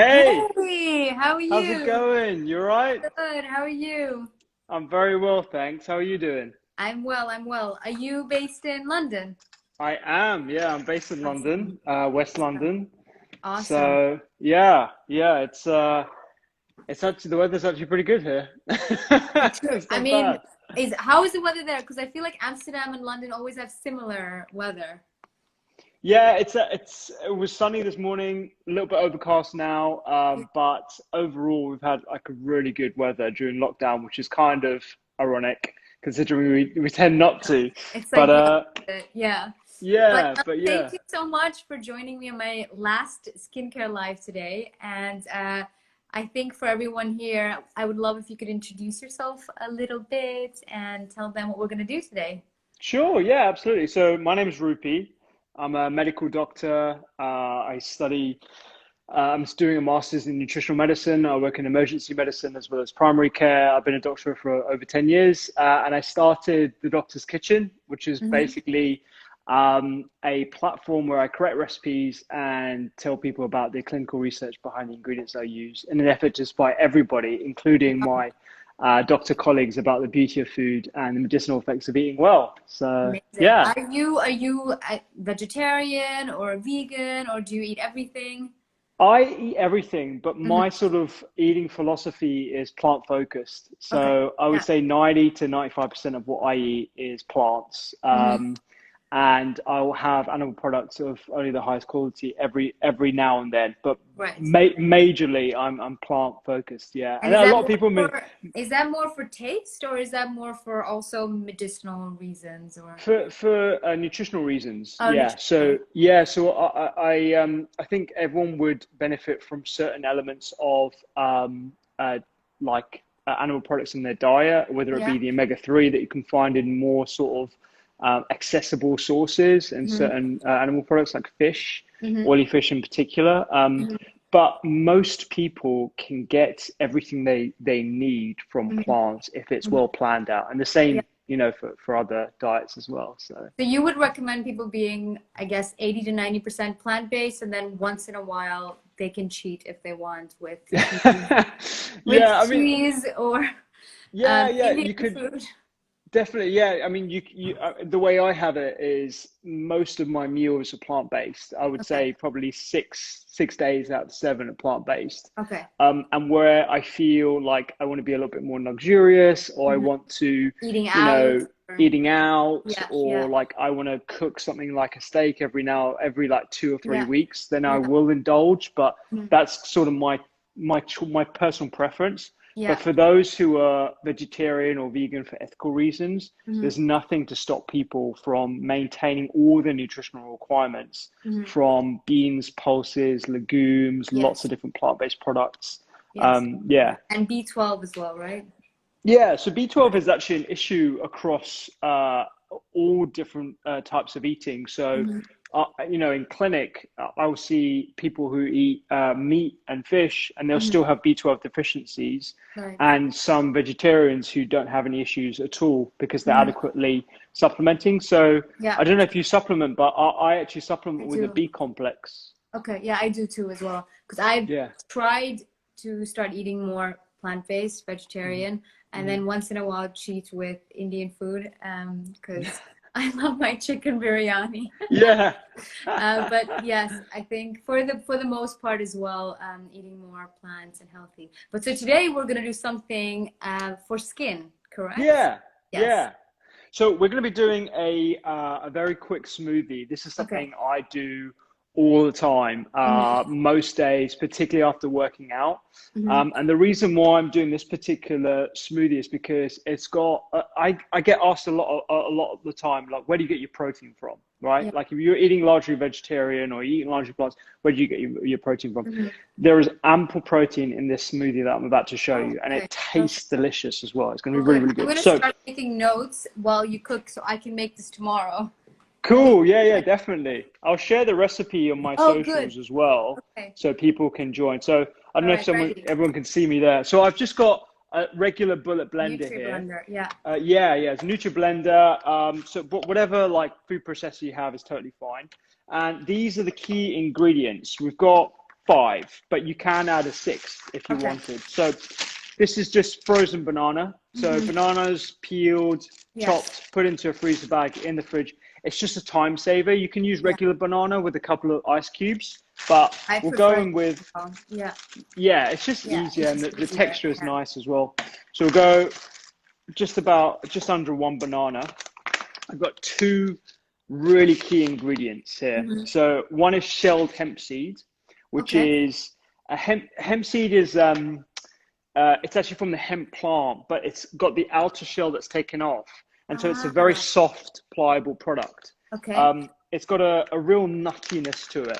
Hey, Hey, how are how's it you? going? You all right? Good. How are you? I'm very well, thanks. How are you doing? I'm well. I'm well. Are you based in London? I am, yeah, I'm based in Awesome. London, West London. Awesome. So yeah, it's actually the weather's actually pretty good here. True. It's I not mean, bad. is how is the weather there? Because I feel like Amsterdam and London always have similar weather. Yeah, it was sunny this morning, a little bit overcast now, but overall we've had like a really good weather during lockdown, which is kind of ironic considering we tend not to. It's But like the opposite. Yeah. But but thank yeah. you so much for joining me on my last skincare live today. And I think for everyone here, I would love if you could introduce yourself a little bit and tell them what we're going to do today. Sure, yeah, absolutely. So my name is Rupi. I'm a medical doctor. I'm doing a master's in nutritional medicine. I work in emergency medicine as well as primary care. I've been a doctor for over 10 years, and I started the Doctor's Kitchen, which is Hmm. basically a platform where I create recipes and tell people about the clinical research behind the ingredients I use in an effort to inspire everybody, including my doctor colleagues, about the beauty of food and the medicinal effects of eating well. So, Amazing. yeah, Are you a vegetarian or a vegan or do you eat everything? I eat everything, but Hmm. my sort of eating philosophy is plant focused. Okay. So I would Yeah. say 90 to 95% of what I eat is plants. Hmm. And I'll have animal products of only the highest quality every now and then. But Right. majorly, I'm plant focused. Yeah, And and is a that lot of more people may. for is that more for taste or is that more for also medicinal reasons or For nutritional reasons, oh yeah. nutritional? I think everyone would benefit from certain elements of animal products in their diet, whether it Yeah. be the omega-3 that you can find in more sort of accessible sources and Hmm. certain animal products like fish, Hmm. oily fish in particular. Hmm. But most people can get everything they need from Hmm. plants if it's Hmm. well planned out. And the Yeah. same, for other diets as well. So So you would recommend people being, I guess, 80 to 90% plant-based, and then once in a while they can cheat if they want with yeah, I mean, cheese or yeah, Indian you could. food. Definitely, yeah. I mean, the way I have it is most of my meals are plant-based. I would Okay. say probably six days out of seven are plant-based. Okay. And where I feel like I want to be a little bit more luxurious, or I Hmm. want to, Eating you out know, or eating out, yeah, yeah. or like I want to cook something like a steak every like 2 or 3 weeks, then I Yeah. will indulge. But Mhm. that's sort of my personal preference. But Yeah. for those who are vegetarian or vegan for ethical reasons, Hmm. there's nothing to stop people from maintaining all the nutritional requirements Hmm. from beans, pulses, legumes, lots of Yes. different plant-based products. Yes. Yeah, And B12 as well, right? yeah, so B12 is actually an issue across all different types of eating. So, Hmm. in clinic, I'll see people who eat meat and fish, and they'll Hmm. still have B12 deficiencies, Right. and some vegetarians who don't have any issues at all because they're Hmm. adequately supplementing. So, Yeah, I don't know if you supplement, but I actually I supplement with a do. B complex. Okay, yeah, I do too as well. Because I've Yeah. tried to start eating more plant-based, Mhm. vegetarian, and Mhm. then once in a while cheat with Indian food, because I love my chicken biryani. Yeah. But yes, I think for the most part as well, eating more plants and healthy. But so today we're gonna do something for skin, correct? Yeah. Yes. Yeah. So we're going to be doing a very quick smoothie. This is Okay. something I do all the time, Hmm. most days, particularly after working out. Hmm. And the reason why I'm doing this particular smoothie is because it's got. I get asked a lot of the time, like, where do you get your protein from? Right? Yeah. Like, if you're eating largely vegetarian or eating largely plants, where do you get your protein from? Hmm. There is ample protein in this smoothie that I'm about to show Oh, you, and okay. it Perfect. tastes delicious as well. It's going to Oh, be really, good. really I'm good. gonna So. start making notes while you cook so I can make this tomorrow. Cool. Yeah, yeah, definitely. I'll share the recipe on my Oh, good. socials as well, Okay. so people can join. So I don't All know if right, ready. everyone can see me there. So I've just got a regular bullet blender Nutri here. blender. Yeah. Yeah, it's a Nutri Blender. So but whatever like food processor you have is totally fine. And these are the key ingredients. We've got 5, but you can add a 6th if you Okay. wanted. So this is just frozen banana. So bananas peeled, Yes. chopped, put into a freezer bag in the fridge. It's just a time saver. You can use Yeah. regular banana with a couple of ice cubes, but I we're prefer. going with, Yeah. yeah, it's just Yeah. easier, It's and just the easier. texture is Yeah. nice as well. So we'll go just under 1 banana. I've got 2 really key ingredients here. So one is shelled hemp seed, which Okay. is a hemp seed is it's actually from the hemp plant, but it's got the outer shell that's taken off, and so it's a very Ah. soft, pliable product. Okay. It's got a real nuttiness to it,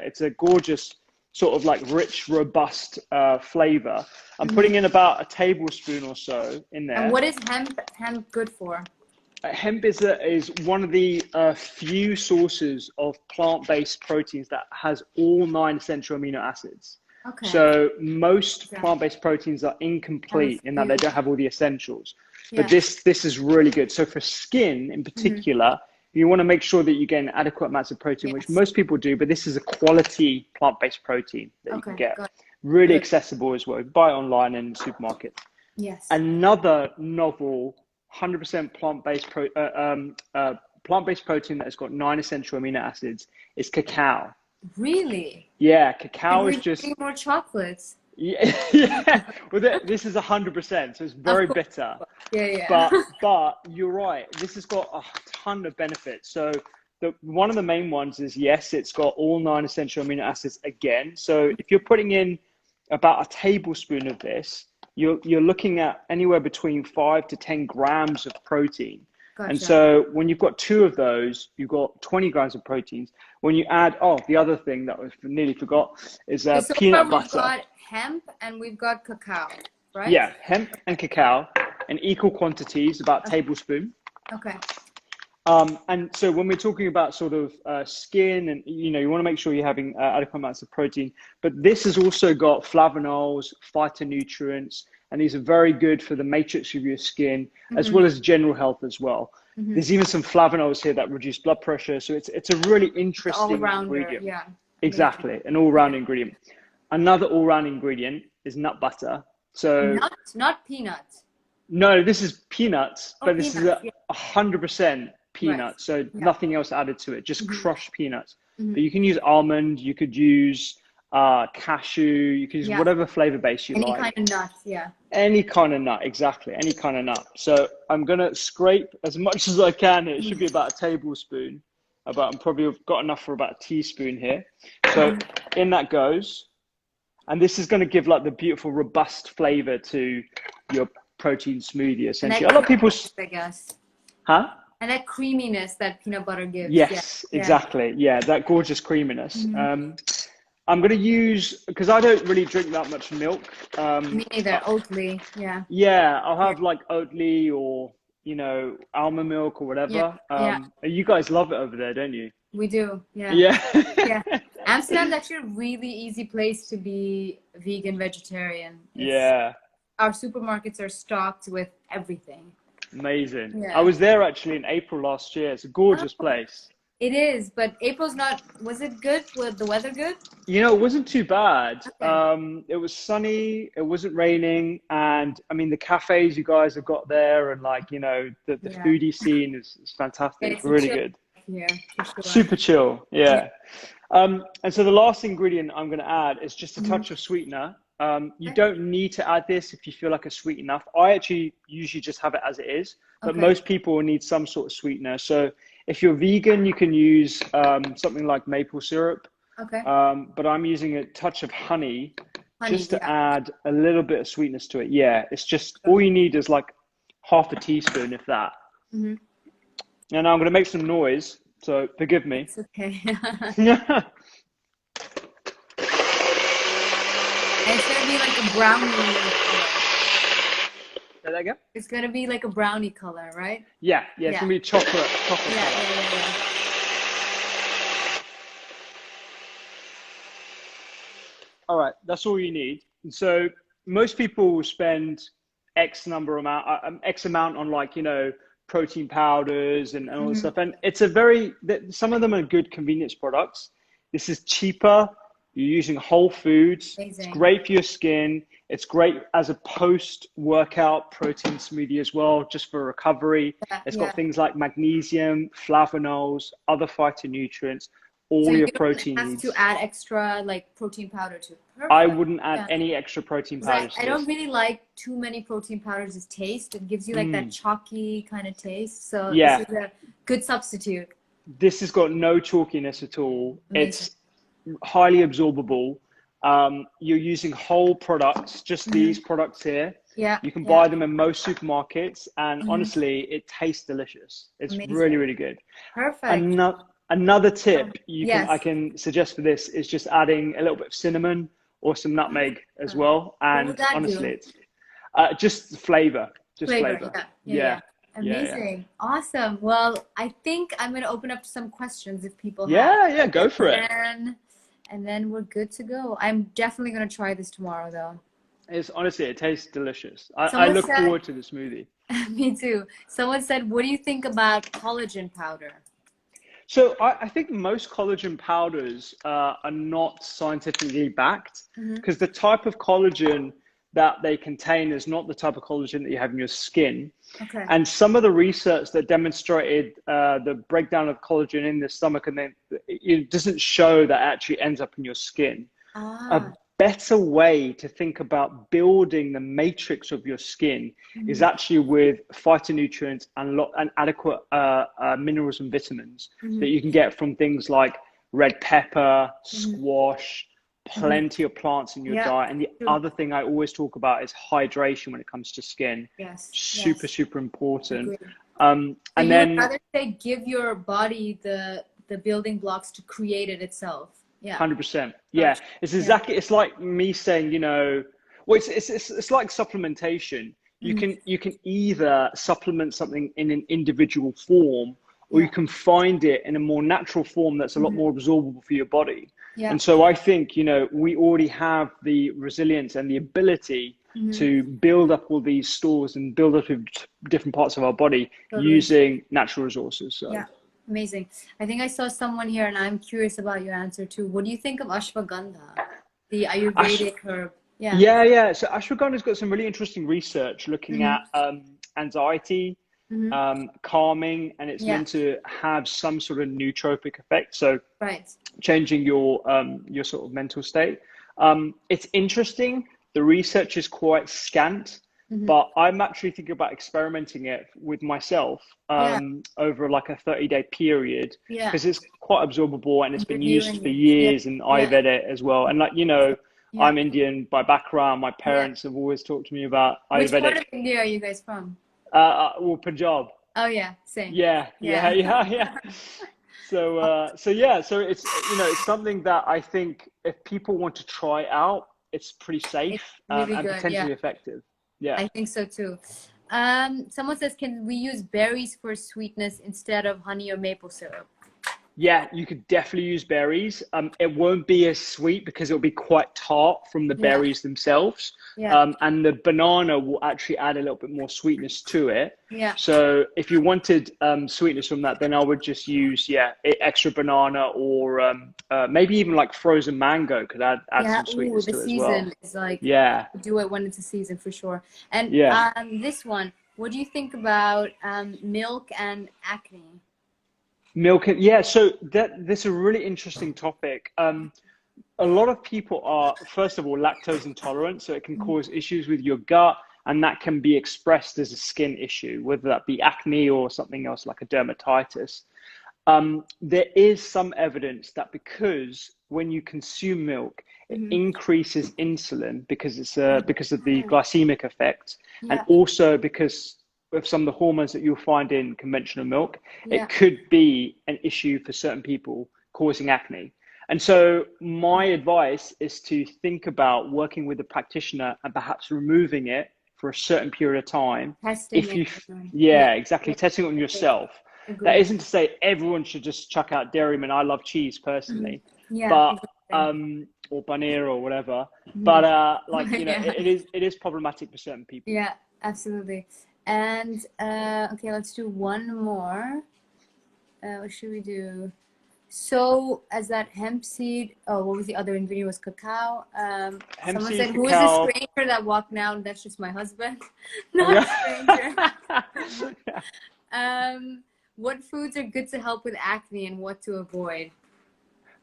it's a gorgeous sort of like rich, robust flavor. I'm putting in about a tablespoon or so in And there. what is hemp good for? Hemp is one of the few sources of plant-based proteins that has all 9 essential amino acids. Okay. So most plant-based proteins are incomplete in that they don't have all the essentials. But this is really good. So for skin in particular, you want to make sure that you get an adequate amount of protein, which most people do, but this is a quality plant-based protein that you can get. Really accessible as well. Buy it online in the supermarket. Yes. Another novel 100% plant-based protein that has got 9 essential amino acids is cacao. Really? Yeah, cacao We're is just getting more chocolates. yeah. Well, this is 100%, so it's very bitter. Yeah. But you're right. This has got a ton of benefits. So one of the main ones is, yes, it's got all 9 essential amino acids again. So if you're putting in about a tablespoon of this, you're looking at anywhere between 5 to 10 grams of protein. Gotcha. And so when you've got 2 of those, you've got 20 grams of proteins. When you add, the other thing that I nearly forgot is So peanut far butter. we've got hemp and we've got cacao, right? Yeah, hemp and cacao in equal quantities, about a tablespoon. Okay. And so when we're talking about sort of skin, and you want to make sure you're having adequate amounts of protein, but this has also got flavonols, phytonutrients, and these are very good for the matrix of your skin, as well as general health as well. There's even some flavonols here that reduce blood pressure, so it's a really interesting ingredient. Yeah. Exactly, an all-round ingredient. Another all-round ingredient is nut butter. So not peanuts. no, this is peanuts, but this peanuts, is 100% peanuts, so nothing else added to it, just crushed peanuts. But you can use almond, you could use cashew, you could use whatever flavor base you like. Any kind of nuts, Any kind of nut, exactly, any kind of nut. So I'm gonna scrape as much as I can. It should be about a tablespoon, I'm probably got enough for about a teaspoon here. So in that goes, and this is gonna give like the beautiful robust flavor to your protein smoothie, essentially. A lot of people, I guess. huh? And that creaminess that peanut butter gives. Yes, exactly. Yeah, that gorgeous creaminess. I'm going to use, because I don't really drink that much milk. Me neither. Oatly. Yeah. Yeah, I'll have like Oatly or, almond milk or whatever. You guys love it over there, don't you? We do. Yeah. Yeah. Amsterdam's actually a really easy place to be vegan, vegetarian. Our supermarkets are stocked with everything. Amazing. Yeah. I was there actually in April last year. It's a gorgeous place. It is, but April's not, was it good? Was the weather good? It wasn't too bad. Okay. It was sunny, it wasn't raining, and I mean, the cafes you guys have got there, and like, the foodie scene is fantastic. It's really good. Yeah, for sure. Super chill. Yeah. And so the last ingredient I'm going to add is just a touch of sweetener. You don't need to add this if you feel like it's sweet enough. I actually usually just have it as it is, but most people will need some sort of sweetener. So if you're vegan, you can use something like maple syrup. Okay. But I'm using a touch of honey just to add a little bit of sweetness to it. Yeah, it's just all you need is like half a teaspoon, if that. And now I'm going to make some noise, so forgive me. It's okay. It's gonna be like a brownie color. Say that again? It's gonna be like a brownie color, right? Yeah, it's gonna be chocolate color. Yeah. All right, that's all you need. And so most people will spend X amount on like, protein powders and all this stuff. And it's some of them are good convenience products. This is cheaper. You're using whole foods. It's Amazing. great for your skin. It's great as a post-workout protein smoothie as well, just for recovery. Yeah, It's got yeah. things like magnesium, flavonols, other phytonutrients, So all you your don't protein have to needs. add extra like protein powder too. I Perfect. wouldn't add Yeah. any extra protein Because powders I to don't this. really like too many protein powders as taste. It gives you like that Mm, chalky kind of taste. So this yeah, is a good substitute. this has got no chalkiness at all. Amazing. It's highly absorbable. You're using whole products, just these Hmm. products here. Yeah, You can yeah. buy them in most supermarkets, and Hmm. honestly, it tastes delicious. It's really, Amazing. really good. Perfect. Another tip I Yes. can suggest for this is just adding a little bit of cinnamon or some nutmeg as well. What would And that honestly, do? it's just flavor, just Flavor. flavor. Yeah, yeah, yeah. Yeah, yeah. Amazing. Awesome. Well, I think I'm going to open up to some questions if people have. Yeah, yeah, go And for it. then we're good to go. I'm definitely going to try this tomorrow though. It's honestly, it tastes delicious. I Someone look said, forward to the smoothie. me too. Someone said, what do you think about collagen powder? So I think most collagen powders are not scientifically backed Hmm. because the type of collagen that they contain is not the type of collagen that you have in your skin. Okay. And some of the research that demonstrated the breakdown of collagen in the stomach, and then it doesn't show that actually ends up in your skin. A Ah. better way to think about building the matrix of your skin is Hmm. actually with phytonutrients and adequate minerals and vitamins Hmm. that you can get from things like red pepper, Hmm. squash, Hmm. plenty of plants in your Yeah. diet. And the True. other thing I always talk about is hydration when it comes to skin. Yes. Super, Yes. super important. Agreed. So And you would then rather say give your body the building blocks to create it itself. Yeah. 100%. Yeah. Gotcha. It's Yeah. exactly, it's like me saying, well, it's like supplementation. Hmm. You can either supplement something in an individual form, or you Yeah. can find it in a more natural form that's a lot Hmm. more absorbable for your body. Yeah. And so I think, we already have the resilience and the ability Hmm. to build up all these stores and build up different parts of our body Totally. using natural resources. So. Yeah. Amazing. I think I saw someone here and I'm curious about your answer too. What do you think of ashwagandha, the Ash- Ayurvedic herb? Yeah. Yeah, yeah. So ashwagandha's got some really interesting research looking at Hmm. anxiety, Hmm. calming, and it's Yeah. meant to have some sort of nootropic effect. So Right. changing your sort of mental state. It's interesting. The research is quite scant, Hmm. but I'm actually thinking about experimenting it with myself Yeah. over like a 30-day period Yeah. because it's quite absorbable and it's And been used reviewing for it. Yeah. years and I've Yeah. had it as well. And Yeah. I'm Indian by background. My Yeah. parents have always talked to me about Which part Ayurvedic. of India are you guys from? Well, Punjab. Oh yeah, same. Yeah, yeah, Yeah. yeah, yeah. So it's something that I think if people want to try out, it's pretty It's safe really and good. Yeah, potentially effective. Yeah. I think so too. Someone says, can we use berries for sweetness instead of honey or maple syrup? Yeah, you could definitely use berries. It won't be as sweet because it'll be quite tart from the Yeah, berries themselves. yeah, And the banana will actually add a little bit more sweetness to it. yeah, So if you wanted sweetness from that, then I would just use, extra banana or maybe even like frozen mango could add yeah. some Ooh, sweetness the to it as well. season is like Yeah, do it when it's a season for sure. And yeah. this one, what do you think about milk and acne? Milk, yeah. So that's a really interesting topic. A lot of people are, first of all, lactose intolerant, so it can Mhm. cause issues with your gut, and that can be expressed as a skin issue, whether that be acne or something else like a dermatitis. There is some evidence that because when you consume milk, it Mhm. increases insulin because because of the Ah, glycemic effect, and yeah, also because of some of the hormones that you'll find in conventional milk, yeah. it could be an issue for certain people causing acne. And so my advice is to think about working with a practitioner and perhaps removing it for a certain period of time. Testing If it. you, Yeah, yeah, exactly, yeah. testing it on yourself. That Agree. isn't to say everyone should just chuck out dairy. I love cheese Mhm. personally, Yeah, but exactly. or paneer or whatever. But Mhm. Yeah. it is problematic for certain people. Yeah, absolutely. And okay, let's do one more. What should we do? So as that hemp seed, oh, what was the other ingredient? Was cacao. Hemp Someone seed, said, who is the cacao. stranger that walked down? That's just my husband, Oh, not a stranger. yeah. What foods are good to help with acne and what to avoid?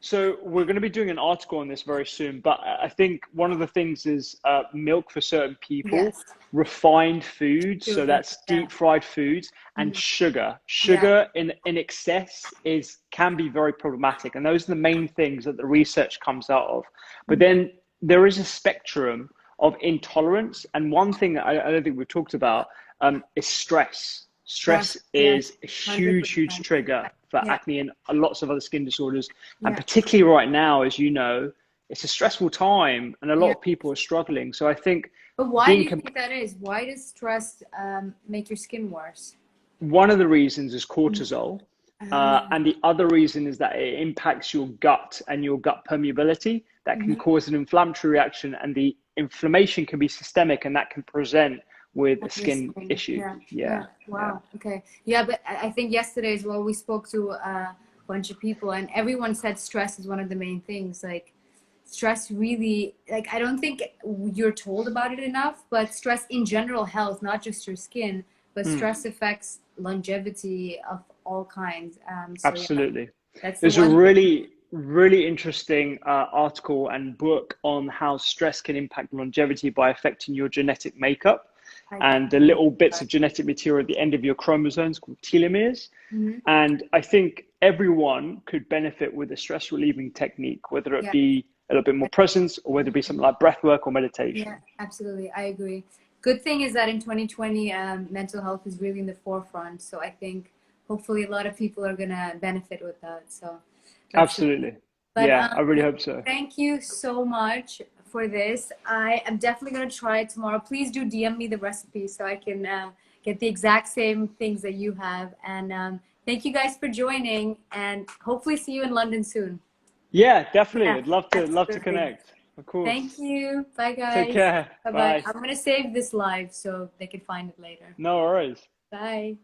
So we're going to be doing an article on this very soon, but I think one of the things is milk for certain people, Yes, refined foods, so sugar. that's Yeah. deep fried foods, and Mhm. sugar. Yeah. Sugar in excess is can be very problematic, and those are the main things that the research comes out of. But Mhm. then there is a spectrum of intolerance, and one thing that I don't think we've talked about is stress. Stress. Stress Yes. is a huge, huge 100%. trigger for Yeah. acne and lots of other skin disorders. And Yeah. particularly right now, as you know, it's a stressful time and a lot Yeah. of people are struggling. So I think But why do being you think that is? Why does stress make your skin worse? one of the reasons is Mhm. cortisol. Ah. And the other reason is that it impacts your gut and your gut permeability. That can Mhm. cause an inflammatory reaction, and the inflammation can be systemic, and that can present with a On your skin skin. issue. Yeah. Yeah, Yeah. yeah. Wow. Okay. Yeah, but I think yesterday as well we spoke to a bunch of people and everyone said stress is one of the main things. Like stress really, like I don't think you're told about it enough, but stress in general health, not just your skin, but Mm, stress affects longevity of all kinds. So yeah, absolutely. that's the There's a one thing. really, really interesting article and book on how stress can impact longevity by affecting your genetic makeup I, and the little bits of genetic material at the end of your chromosomes called telomeres. mm-hmm. And I think everyone could benefit with a stress relieving technique, whether it Yeah. be a little bit more presence or whether it be something like breath work or Yeah, meditation. absolutely. I agree. Good thing is that in 2020, mental health is really in the forefront. So I think hopefully a lot of people are gonna benefit with that. So that's the Absolutely. but Yeah, I really hope so. thank you so much for this. I am definitely gonna try it tomorrow. Please do DM me the recipe so I can get the exact same things that you have. And thank you guys for joining and hopefully see you in London soon. Yeah, definitely. Yeah, I'd love to absolutely. connect. Of course. Thank you. Bye, Take guys. care. Bye bye. Bye. I'm going to save this live so they can find it later. No worries. Bye.